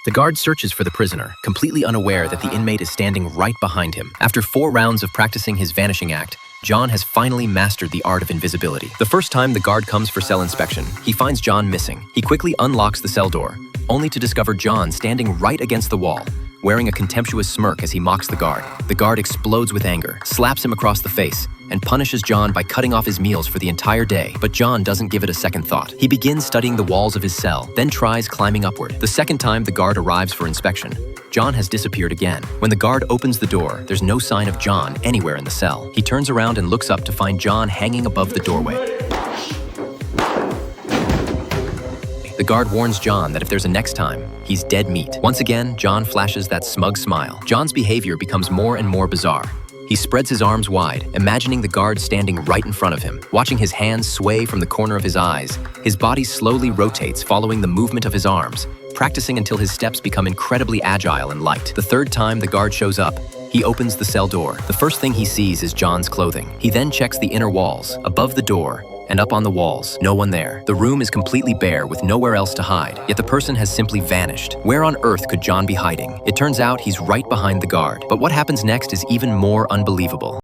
The guard searches for the prisoner, completely unaware that the inmate is standing right behind him. After 4 rounds of practicing his vanishing act, John has finally mastered the art of invisibility. The first time the guard comes for cell inspection, he finds John missing. He quickly unlocks the cell door, only to discover John standing right against the wall, wearing a contemptuous smirk as he mocks the guard. The guard explodes with anger, slaps him across the face, and punishes John by cutting off his meals for the entire day. But John doesn't give it a second thought. He begins studying the walls of his cell, then tries climbing upward. The second time the guard arrives for inspection, John has disappeared again. When the guard opens the door, there's no sign of John anywhere in the cell. He turns around and looks up to find John hanging above the doorway. The guard warns John that if there's a next time, he's dead meat. Once again, John flashes that smug smile. John's behavior becomes more and more bizarre. He spreads his arms wide, imagining the guard standing right in front of him. Watching his hands sway from the corner of his eyes, his body slowly rotates following the movement of his arms, practicing until his steps become incredibly agile and light. The third time the guard shows up, he opens the cell door. The first thing he sees is John's clothing. He then checks the inner walls, above the door, and up on the walls. No one there. The room is completely bare with nowhere else to hide, yet the person has simply vanished. Where on earth could John be hiding? It turns out he's right behind the guard. But what happens next is even more unbelievable.